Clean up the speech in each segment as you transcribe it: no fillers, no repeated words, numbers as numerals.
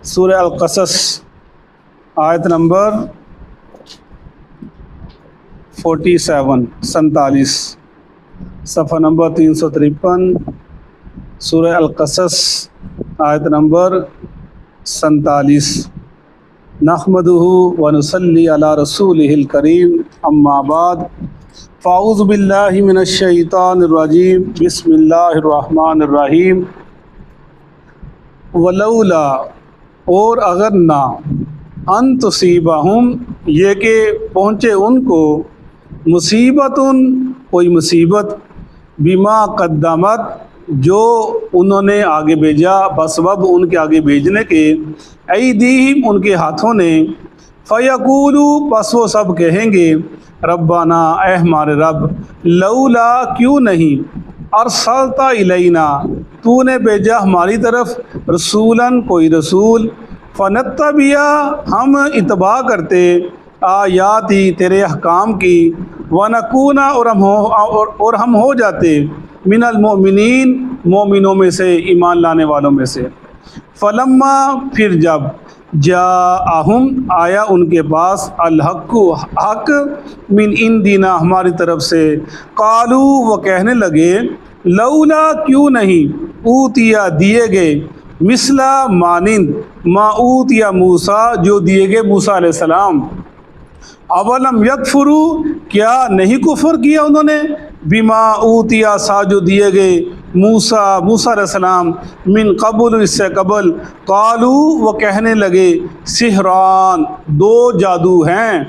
سورہ القصص آیت نمبر 47 صفحہ نمبر 353 سورہ القصص آیت نمبر 47 نحمدہ ونصلی علی رسولہ الکریم اما بعد فاعوذ باللہ من الشیطان الرجیم بسم اللہ الرحمن الرحیم ولولا اور اگر نہ ان تصیبہم یہ کہ پہنچے ان کو مصیبت کوئی مصیبت بما قدمت جو انہوں نے آگے بھیجا بسبب ان کے آگے بھیجنے کے ایدیہم ان کے ہاتھوں نے فیقولو پس وہ سب کہیں گے ربنا اے ہمارے رب لولا کیوں نہیں ارسلت الینا تو نے بھیجا ہماری طرف رسولاً کوئی رسول فنتبع ہم اتباع کرتے آیاتی تیرے احکام کی ونکون اور ہم ہو جاتے من المؤمنین مومنوں میں سے ایمان لانے والوں میں سے فلما پھر جب جاءہم آیا ان کے پاس الحق حق من عندنا ہماری طرف سے قالو وہ کہنے لگے لولا کیوں نہیں اوتیا دیے گئے مثلا مانند ما اوتیا موسیٰ جو دیے گئے موسیٰ علیہ السلام اولم یکفروا کیا نہیں کفر کیا انہوں نے بما اوتیا سا جو دیے گئے موسیٰ علیہ السلام من قبل اس سے قبل قالو وہ کہنے لگے سحران دو جادو ہیں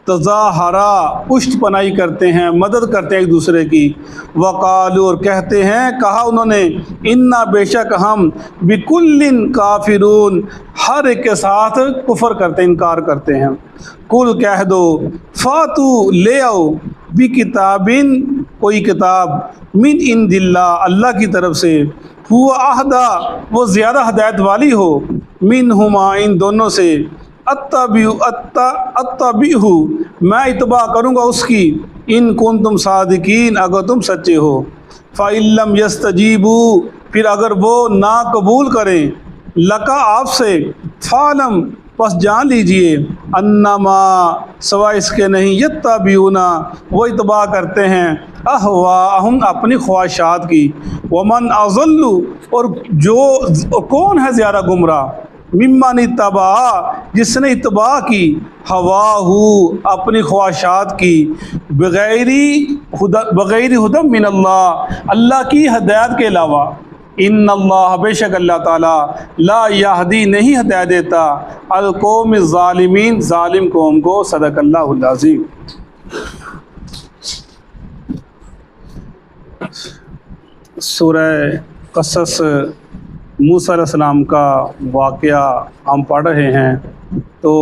تظاہرا پشت پناہی کرتے ہیں مدد کرتے ہیں ایک دوسرے کی وقالو اور کہتے ہیں کہا انہوں نے انا بے شک ہم بکل کافرون ہر ایک کے ساتھ کفر کرتے انکار کرتے ہیں کل کہہ دو فاتو لے آؤ بکتابن کوئی کتاب من عند اللہ اللہ کی طرف سے ہوا اہدا وہ زیادہ ہدایت والی ہو منہما ان دونوں سے اتبعہ میں اتباع کروں گا اس کی ان کنتم صادقین اگر تم سچے ہو فَإِن لَّمْ يَسْتَجِيبُوا پھر اگر وہ نہ قبول کریں لکا آپ سے فَعْلَمْ پس جان لیجئے انما سوائے اس کے نہیں یتبعون وہ اتباع کرتے ہیں اہواءہم اپنی خواہشات کی ومن اضل اور کون ہے زیادہ گمراہ ممن اتبع جس نے اتباع کی ہواہ اپنی خواہشات کی بغیر ہدی من اللہ کی ہدایت کے علاوہ ان اللہ بے شک اللہ تعالیٰ لا یہدی نہیں ہدایت دیتا القوم الظالمین ظالم قوم کو صدق اللہ العظیم۔ سورہ قصص موسیٰ علیہ السلام کا واقعہ ہم پڑھ رہے ہیں تو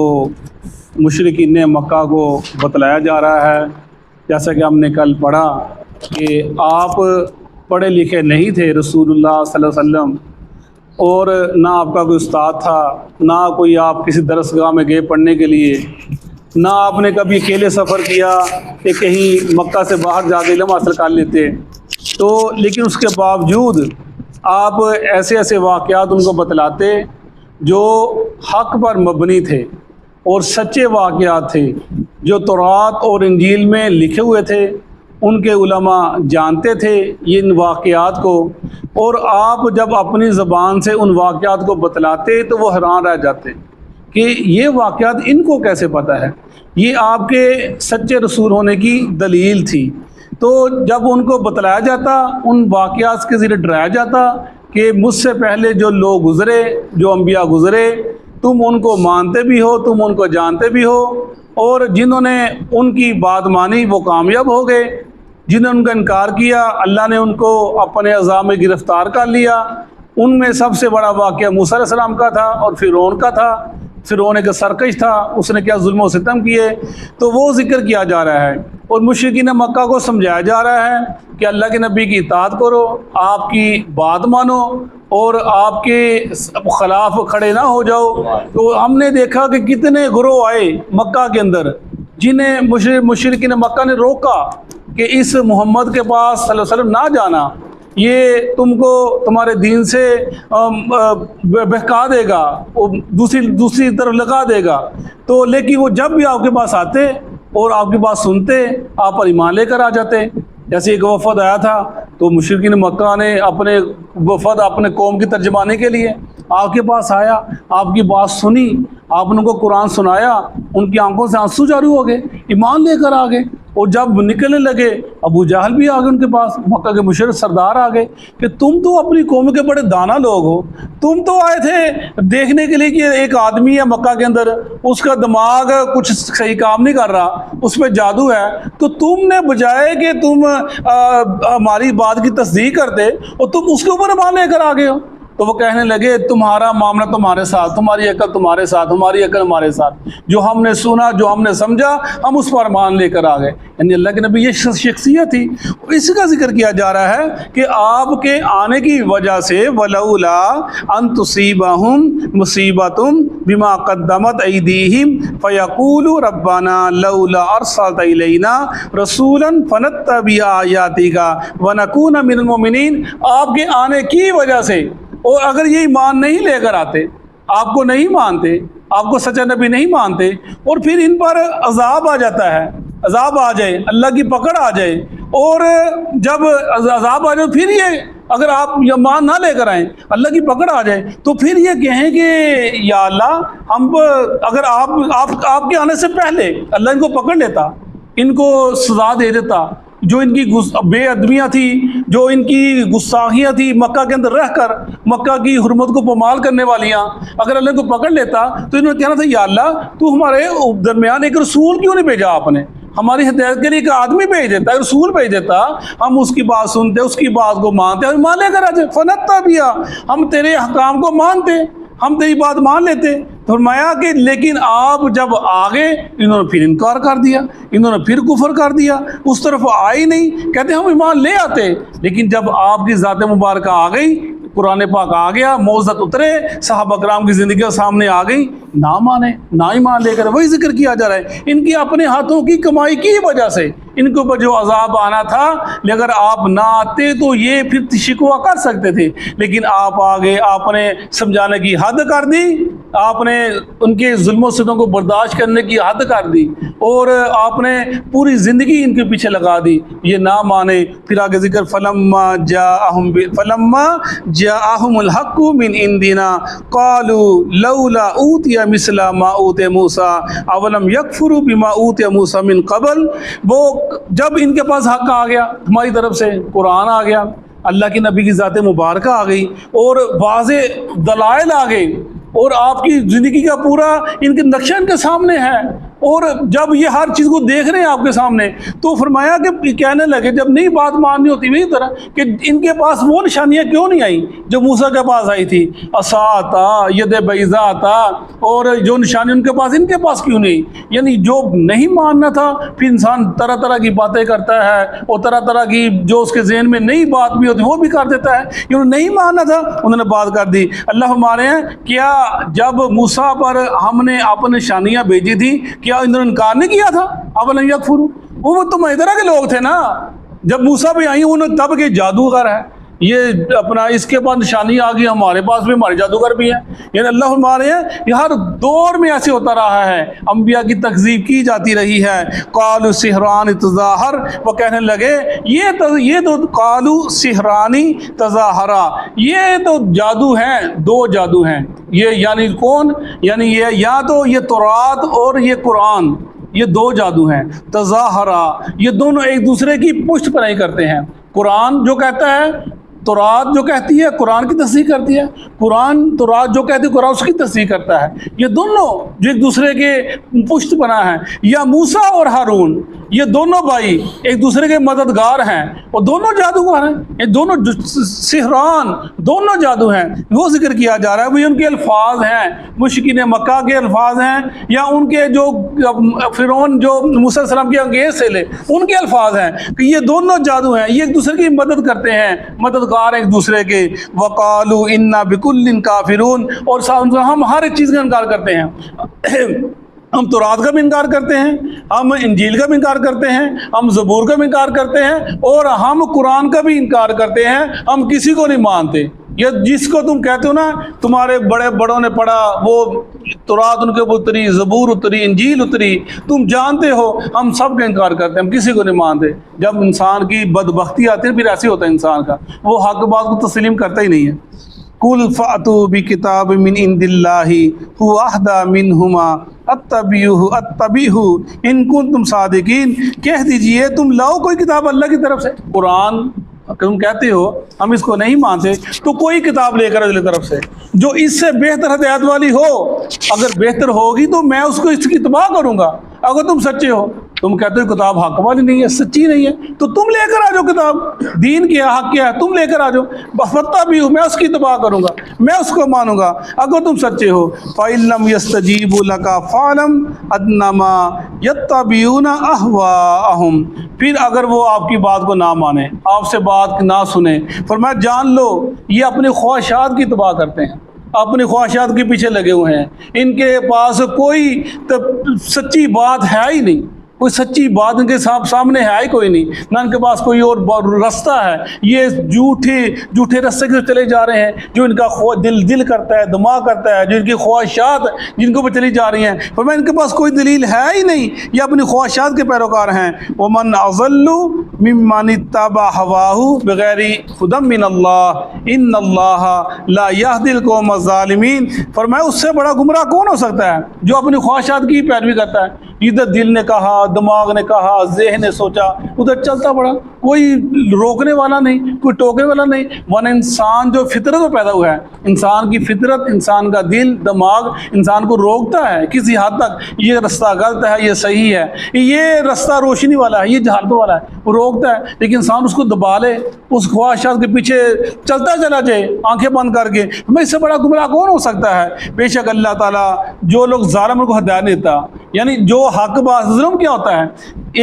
مشرکین مکہ کو بتلایا جا رہا ہے جیسا کہ ہم نے کل پڑھا کہ آپ پڑھے لکھے نہیں تھے رسول اللہ صلی اللہ علیہ وسلم اور نہ آپ کا کوئی استاد تھا نہ کوئی آپ کسی درسگاہ میں گئے پڑھنے کے لیے نہ آپ نے کبھی اکیلے سفر کیا کہ کہیں مکہ سے باہر جا کے علم حاصل کر لیتے تو لیکن اس کے باوجود آپ ایسے ایسے واقعات ان کو بتلاتے جو حق پر مبنی تھے اور سچے واقعات تھے جو تورات اور انجیل میں لکھے ہوئے تھے ان کے علماء جانتے تھے یہ ان واقعات کو اور آپ جب اپنی زبان سے ان واقعات کو بتلاتے تو وہ حیران رہ جاتے کہ یہ واقعات ان کو کیسے پتہ ہے یہ آپ کے سچے رسول ہونے کی دلیل تھی۔ تو جب ان کو بتلایا جاتا ان واقعات کے ذریعے ڈرایا جاتا کہ مجھ سے پہلے جو لوگ گزرے جو انبیاء گزرے تم ان کو مانتے بھی ہو تم ان کو جانتے بھی ہو اور جنہوں نے ان کی بات مانی وہ کامیاب ہو گئے جنہوں نے ان کا انکار کیا اللہ نے ان کو اپنے عذاب میں گرفتار کر لیا۔ ان میں سب سے بڑا واقعہ موسیٰ علیہ السلام کا تھا اور فرعون کا تھا۔ فرعون ایک سرکش تھا اس نے کیا ظلم و ستم کیے تو وہ ذکر کیا جا رہا ہے اور مشرکین مکہ کو سمجھایا جا رہا ہے کہ اللہ کے نبی کی اطاعت کرو آپ کی بات مانو اور آپ کے خلاف کھڑے نہ ہو جاؤ۔ تو ہم نے دیکھا کہ کتنے گروہ آئے مکہ کے اندر جنہیں مشرکین مکہ نے روکا کہ اس محمد کے پاس صلی اللہ علیہ وسلم نہ جانا یہ تم کو تمہارے دین سے بہکا دے گا، وہ دوسری طرف لگا دے گا. تو لیکن وہ جب بھی آپ کے پاس آتے اور آپ کی بات سنتے، آپ پر ایمان لے کر آ جاتے. جیسے ایک وفد آیا تھا تو مشرکین مکہ نے اپنے وفد اپنے قوم کی ترجمانی کے لیے آپ کے پاس آیا، آپ کی بات سنی، آپ نے ان کو قرآن سنایا، ان کی آنکھوں سے آنسو جاری ہو گئے، ایمان لے کر آ گئے. اور جب نکلنے لگے ابو جہل بھی آ گئے ان کے پاس، مکہ کے مشرک سردار آ گئے کہ تم تو اپنی قوم کے بڑے دانا لوگ ہو، تم تو آئے تھے دیکھنے کے لیے کہ ایک آدمی ہے مکہ کے اندر، اس کا دماغ کچھ صحیح کام نہیں کر رہا، اس پہ جادو ہے، تو تم نے بجائے کہ تم ہماری بات کی تصدیق کرتے اور تم اس کے اوپر ایمان لے کر آ گئے ہو. تو وہ کہنے لگے تمہارا معاملہ تمہارے ساتھ، تمہاری عقل تمہارے ساتھ، ہماری عقل ہمارے ساتھ، جو ہم نے سنا جو ہم نے سمجھا ہم اس پر مان لے کر آ گئے. یعنی اللہ کے نبی یہ شخصیت تھی. اس کا ذکر کیا جا رہا ہے کہ آپ کے آنے کی وجہ سے ولولا ان تصیبہم مصیبۃ بما قدمت ایدیہم فیقولوا ربنا لولا ارسلت الینا رسولا فنتبع آیاتک ونکون من المؤمنین. آپ کے آنے کی وجہ سے، اور اگر یہ ایمان نہیں لے کر آتے، آپ کو نہیں مانتے، آپ کو سچا نبی نہیں مانتے، اور پھر ان پر عذاب آ جاتا ہے، عذاب آ جائے، اللہ کی پکڑ آ جائے، اور جب عذاب آ جائے پھر یہ اگر آپ ایمان نہ لے کر آئیں، اللہ کی پکڑ آ جائے، تو پھر یہ کہیں کہ یا اللہ ہم اگر آپ کے آنے سے پہلے اللہ ان کو پکڑ لیتا، ان کو سزا دے دیتا، جو ان کی بے ادبیاں تھی، جو ان کی گستاخیاں تھی مکہ کے اندر رہ کر، مکہ کی حرمت کو پامال کرنے والیاں، اگر اللہ کو پکڑ لیتا تو انہوں نے کہنا تھا یا اللہ تو ہمارے درمیان ایک رسول کیوں نہیں بھیجا آپ نے، ہماری ہدایت کے لیے ایک آدمی بھیج دیتا، ایک رسول بھیج دیتا، ہم اس کی بات سنتے، اس کی بات کو مانتے، ہم مان لے کر آجائے فنتبع، ہم تیرے حکام کو مانتے، ہم تیری بات مان لیتے. فرمایا کہ لیکن آپ جب آگے انہوں نے پھر انکار کر دیا، انہوں نے پھر کفر کر دیا، اس طرف آئے نہیں، کہتے ہم ایمان لے آتے، لیکن جب آپ کی ذات مبارکہ آ گئی، قرآن پاک آ گیا، موعظت اترے، صحابہ کرام کی زندگیاں سامنے آ گئی، نہ مانے، نہ ایمان لے کر. وہی ذکر کیا جا رہا ہے ان کی اپنے ہاتھوں کی کمائی کی وجہ سے ان کے اوپر جو عذاب آنا تھا، اگر آپ نہ آتے تو یہ پھر شکوہ کر سکتے تھے، لیکن آپ آگے، آپ نے سمجھانے کی حد کر دی، آپ نے ان کے ظلم و ستم کو برداشت کرنے کی حد کر دی، اور آپ نے پوری زندگی ان کے پیچھے لگا دی، یہ نہ مانے. پھر آگے ذکر فلما جاءہم الحق من عندنا قالوا لولا اوتی مثل ما اوتی موسیٰ اولم یکفروا بما اوتی موسیٰ من قبل. وہ جب ان کے پاس حق آ گیا، ہماری طرف سے قرآن آ گیا، اللہ کی نبی کی ذات مبارکہ آ گئی، اور واضح دلائل آ گئے، اور آپ کی زندگی کا پورا ان کے نقشہ ان کے سامنے ہے، اور جب یہ ہر چیز کو دیکھ رہے ہیں آپ کے سامنے، تو فرمایا کہ کہنے لگے جب نہیں بات ماننی ہوتی وہی طرح کہ ان کے پاس وہ نشانیاں کیوں نہیں آئیں جو موسیٰ کے پاس آئی تھی، عصا آتا، ید بیضا آتا، اور جو نشانی ان کے پاس کیوں نہیں. یعنی جو نہیں ماننا تھا، پھر انسان طرح طرح کی باتیں کرتا ہے، اور طرح طرح کی جو اس کے ذہن میں نئی بات بھی ہوتی وہ بھی کر دیتا ہے. انہوں نے نہیں ماننا تھا، انہوں نے بات کر دی. اللہ ہمارے ہیں کیا جب موسیٰ پر ہم نے اپنے نشانیاں بھیجی تھی کیا انہوں نے انکار نہیں کیا تھا؟ اولم یکفروا، وہ تو مہدرہ کے لوگ تھے نا، جب موسیٰ بھی آئی انہوں تب کہ جادوگر ہے، یہ اپنا اس کے بعد نشانی آ گئی، ہمارے پاس بھی ہمارے جادوگر بھی ہیں. یعنی اللہ ہمارے ہیں یہ ہر دور میں ایسے ہوتا رہا ہے، انبیاء کی تکذیب کی جاتی رہی ہے. قالوا سحران تظاہر، وہ کہنے لگے یہ تو قالوا سحرانی تظاہرا، یہ تو جادو ہیں، دو جادو ہیں. یہ یعنی کون؟ یعنی یہ یا تو یہ تورات اور یہ قرآن، یہ دو جادو ہیں. تظاہرا، یہ دونوں ایک دوسرے کی پشت پناہی کرتے ہیں. قرآن جو کہتا ہے تورات جو کہتی ہے قرآن کی تصدیق کرتی ہے، قرآن تورات جو کہتی ہے قرآن اس کی تصدیق کرتا ہے. یہ دونوں جو ایک دوسرے کے پشت پناہ ہیں. یا موسیٰ اور ہارون، یہ دونوں بھائی ایک دوسرے کے مددگار ہیں، اور دونوں جادوگر ہیں، یہ دونوں سحران، دونوں جادو ہیں. وہ ذکر کیا جا رہا ہے، وہ ان کے الفاظ ہیں، مشرکین مکہ کے الفاظ ہیں، یا ان کے جو فرعون جو موسیٰ علیہ السلام کے انگیز سے لے ان کے الفاظ ہیں کہ یہ دونوں جادو ہیں، یہ ایک دوسرے کی مدد کرتے ہیں، مددگار ایک دوسرے کے. وَقَالُوا إِنَّا بِكُلٍّ كَافِرُونَ، اور ہم ہر ایک چیز کا انکار کرتے ہیں. ہم تورات کا بھی انکار کرتے ہیں، ہم انجیل کا بھی انکار کرتے ہیں، ہم زبور کا بھی انکار کرتے ہیں، اور ہم قرآن کا بھی انکار کرتے ہیں۔ ہم کسی کو نہیں مانتے۔ یہ جس کو تم کہتے ہو نا تمہارے بڑے بڑوں نے پڑھا، وہ تورات ان کے اوپر اتری، زبور اتری، انجیل اتری، تم جانتے ہو، ہم سب کا انکار کرتے ہیں، ہم کسی کو نہیں مانتے۔ جب انسان کی بدبختی آتی ہے پھر ایسے ہوتا ہے انسان کا، وہ حق بات کو تسلیم کرتا ہی نہیں ہے۔ قُلْ فَأْتُوا بِكِتَابٍ مِّنْ عِندِ اللَّهِ هُوَ أَهْدَىٰ مِنْهُمَا اتَّبِعُوهُ إِن كُنتُمْ صَادِقِينَ، کہہ دیجئے تم لاؤ کوئی کتاب اللہ کی طرف سے۔ قرآن تم کہتے ہو ہم اس کو نہیں مانتے، تو کوئی کتاب لے کر اللہ کی طرف سے جو اس سے بہتر ہدایت والی ہو۔ اگر بہتر ہوگی تو میں اس کو اس کی اتباع کروں گا۔ اگر تم سچے ہو، تم کہتے ہو کتاب حق والی نہیں ہے، سچی نہیں ہے، تو تم لے کر آ جاؤ کتاب، دین کیا حق کیا ہے تم لے کر آ جاؤ، بفتہ بھی ہوں میں اس کی اتباع کروں گا، میں اس کو مانوں گا اگر تم سچے ہو۔ فَإِن لَّمْ يَسْتَجِيبُوا لَكَ فَاعْلَمْ أَنَّمَا يَتَّبِعُونَ أَهْوَاءَهُمْ، پھر اگر وہ آپ کی بات کو نہ مانیں، آپ سے بات نہ سنیں، فرمایا جان لو یہ اپنی خواہشات کی اتباع کرتے ہیں، اپنی خواہشات کے پیچھے لگے ہوئے ہیں، ان کے پاس کوئی سچی بات ہے ہی نہیں، کوئی سچی بات ان کے سامنے ہے ہی کوئی نہیں، نہ ان کے پاس کوئی اور رستہ ہے۔ یہ جھوٹے رستے کے چلے جا رہے ہیں، جو ان کا دل کرتا ہے، دماغ کرتا ہے، جو ان کی خواہشات جن کو چلی جا رہی ہیں، فرمایا ان کے پاس کوئی دلیل ہے ہی نہیں، یہ اپنی خواہشات کے پیروکار ہیں۔ وَمَنْ أَضَلُّ مِمَّنِ اتَّبَعَ هَوَاهُ بِغَيْرِ هُدًى مِّنَ اللَّهِ إِنَّ اللَّهَ لَا يَهْدِي الْقَوْمَ الظَّالِمِينَ، فرمایا اس سے بڑا گمراہ کون ہو سکتا ہے جو اپنی خواہشات کی پیروی کرتا ہے۔ ادھر دل نے کہا، دماغ نے کہا، ذہن نے سوچا، ادھر چلتا پڑا، کوئی روکنے والا نہیں، کوئی ٹوکنے والا نہیں۔ ورنہ انسان جو فطرت میں پیدا ہوا ہے، انسان کی فطرت، انسان کا دل دماغ انسان کو روکتا ہے کسی حد تک، یہ رستہ غلط ہے، یہ صحیح ہے، یہ رستہ روشنی والا ہے، یہ جہالت والا ہے، وہ روکتا ہے۔ لیکن انسان اس کو دبا لے، اس خواہشات کے پیچھے چلتا چلا جائے آنکھیں بند کر کے، میں اس سے بڑا گمراہ کون ہو سکتا ہے؟ بے شک اللہ تعالیٰ جو لوگ ظالم ان کو ہدایت نہیں دیتا، یعنی جو حق بات، ظلم کیا ہوتا ہے؟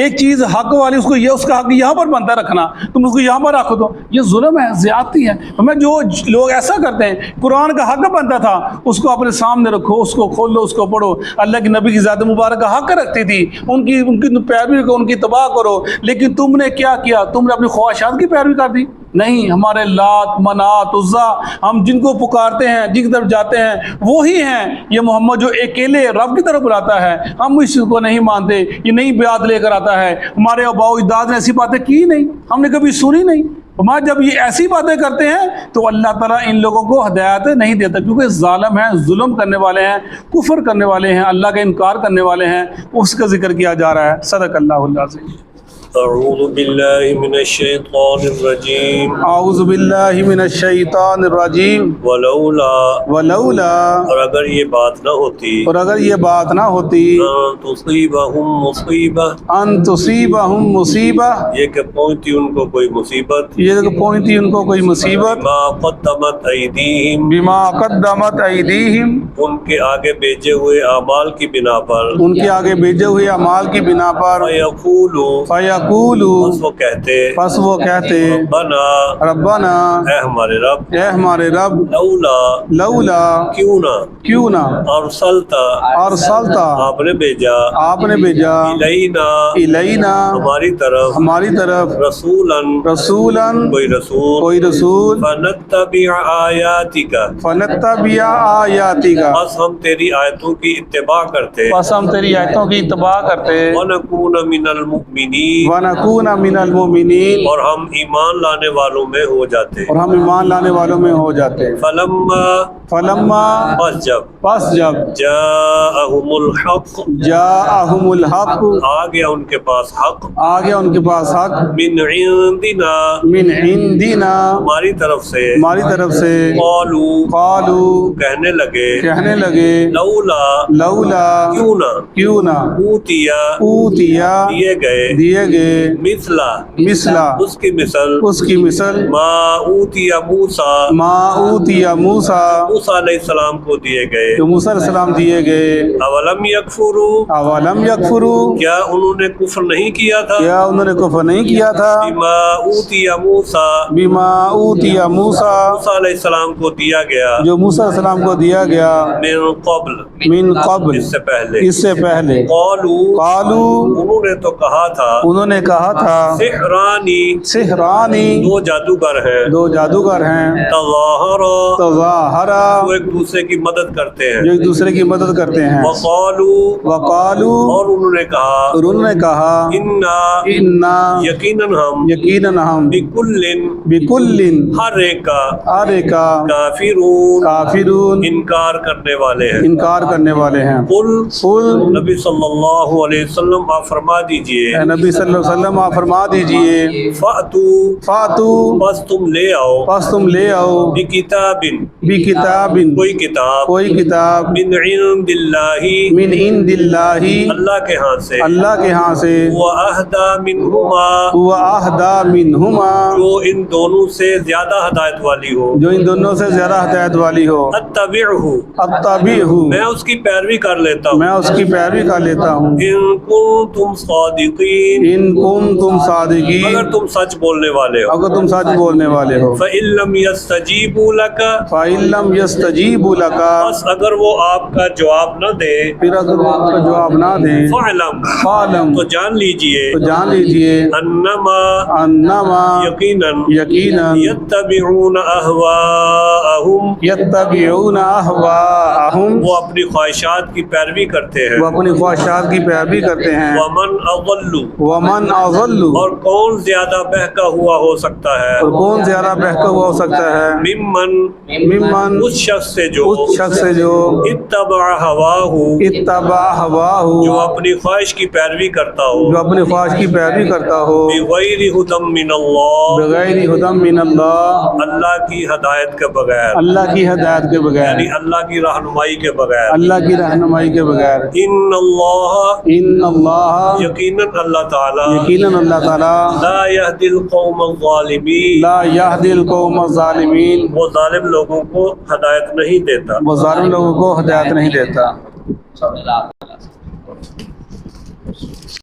ایک چیز حق والی اس کو یہ اس کا حق یہاں پر بنتا ہے رکھنا، تم اس کو یہاں پر رکھ دو، یہ ظلم ہے، زیادتی ہے۔ ہمیں جو لوگ ایسا کرتے ہیں، قرآن کا حق بنتا تھا اس کو اپنے سامنے رکھو، اس کو کھولو، اس کو پڑھو۔ اللہ کے نبی کی ذات مبارک کا حق رکھتی تھی، ان کی پیروی کو، ان کی اتباع کرو، لیکن تم نے کیا کیا؟ تم نے اپنی خواہشات کی پیروی کر دی۔ نہیں، ہمارے لات، منات، عزا، ہم جن کو پکارتے ہیں، جن کی طرف جاتے ہیں وہی ہیں یہ محمد جو اکیلے رب کی طرف بلاتا ہے، ہم اس کو نہیں مانتے، یہ نئی بیعت لے کر آتا ہے۔ ہمارے آباء و اجداد نے ایسی باتیں کی نہیں، ہم نے کبھی سنی نہیں۔ ہمارے جب یہ ایسی باتیں کرتے ہیں تو اللہ تعالیٰ ان لوگوں کو ہدایت نہیں دیتا، کیونکہ ظالم ہیں، ظلم کرنے والے ہیں، کفر کرنے والے ہیں، اللہ کا انکار کرنے والے ہیں، اس کا ذکر کیا جا رہا ہے۔ صدق اللہ العظیم۔ اعوذ باللہ من الشیطان الرجیم، اعوذ باللہ من الشیطان الرجیم۔ ولولا، اور اگر یہ بات نہ ہوتی، اور اگر یہ بات نہ ہوتی، ان تصیبہم مصیبہ، ان تصیبہم مصیبہ، یہ کہ پہنچتی ان کو کوئی مصیبت، یہ کہ پہنچتی ان کو کوئی مصیبت، ما قدمت ایدیہم، بما قدمت ایدیہم، ان کے آگے بھیجے ہوئے اعمال کی بنا پر، ان کے آگے بھیجے ہوئے اعمال کی بنا پر، فیقولوا، پس وہ کہتے، وہ کہتے، ربنا، ربنا، اے ہمارے رب، اے ہمارے رب، لولا، کیوں نہ، ارسلت، آپ نے بھیجا، الینا، ہماری طرف، رسولاً، کوئی رسول، فنتبع آیاتک، بس ہم تیری آیتوں کی اتباع کرتے، ونکون من المؤمنین، اور ہم ایمان لانے والوں میں ہو جاتے، فلما، پس جب، جاءہم الحق، آ گیا ان کے پاس حق، من عندنا، ہماری طرف سے، قالوا، کہنے لگے، لولا، کیوں نہ، اوتیا، دیے مثلا اس کی مثل اس کی مثل ما اوتی موسیٰ ما اوتی موسیٰ موسیٰ علیہ السلام کو دیے گئے. جو موسیٰ علیہ السلام دیے گئے. اولم یکفروا اولم یکفروا کیا انہوں نے کفر نہیں کیا تھا؟ کیا انہوں نے کفر نہیں کیا تھا؟ بما اوتی موسیٰ بما اوتی موسیٰ موسیٰ علیہ السلام کو دیا گیا. جو موسیٰ علیہ السلام کو دیا گیا. من قبل من قبل اس سے پہلے. اس سے پہلے. قالوا انہوں نے تو کہا تھا. انہوں نے کہا تھا سحرانی سحرانی دو جادوگر ہیں. دو جادوگر ہیں. تظاہرا تظاہرا وہ ایک دوسرے کی مدد کرتے ہیں. جو ایک دوسرے کی مدد کرتے ہیں. وقالوا اور انہوں نے کہا اور انہوں نے کہا انا یقیناً ہم یقیناً ہم بکل ہر ایک کا ہر ایک کا کافرون انکار کرنے والے ہیں. انکار کرنے والے ہیں. قل نبی صلی اللہ علیہ وسلم آپ فرما دیجئے. نبی صلی اللہ علیہ وسلم آپ فرما دیجئے. فاتو بس تم لے آؤ. پس تم لے آؤ. بکتاب کوئی کتاب من عند اللہ من عند اللہ اللہ کے ہاں سے. اللہ کے ہاں سے. وَأَهْدَى مِنْهُمَا وَأَهْدَى مِنْهُمَا جو ان دونوں سے زیادہ ہدایت والی ہو. جو ان دونوں سے زیادہ ہدایت والی ہو. اتبعہ میں اس کی پیروی کر لیتا ہوں. میں اس کی پیروی کر لیتا ہوں. ان کنتم صادقین ان کنتم صادقین اگر تم سچ بولنے والے ہو. اگر تم سچ بولنے والے ہو. فَإِن لَّمْ يَسْتَجِيبُوا لَكَ فَإِن لَّمْ يَسْتَجِيبُوا لَكَ بس اگر وہ آپ کا جواب نہ دے. پھر اگر وہ آپ کا جواب نہ دیں. فَعْلَمْ تو جان لیجئے. تو جان لیجئے انما یقیناً یتبعون اہواءہم یتبعون اہواءہم وہ اپنی خواہشات کی پیروی کرتے ہیں. وہ اپنی خواہشات کی پیروی کرتے ہیں. ومن اضل اور کون زیادہ بہکا ہوا ہو سکتا ہے. اور کون زیادہ بہکا ہوا ہو سکتا ہے. ممن اس شخص سے جو اتبع ہواہ جو اپنی خواہش کی پیروی کرتا ہو. جو اپنی خواہش کی پیروی کرتا ہو. بغیر ہدی من اللہ بغیر ہدی من اللہ اللہ کی ہدایت کے بغیر. اللہ کی ہدایت کے بغیر یعنی اللہ کی رہنمائی کے بغیر. اللہ کی رہنمائی کے بغیر. ان اللہ یقیناً اللہ تعالی یقیناً اللہ تعالی لا یہدی القوم الظالمین لا یہدی القوم الظالمین وہ ظالم لوگوں کو ہدایت نہیں دیتا. وہ ظالم لوگوں کو ہدایت نہیں دیتا.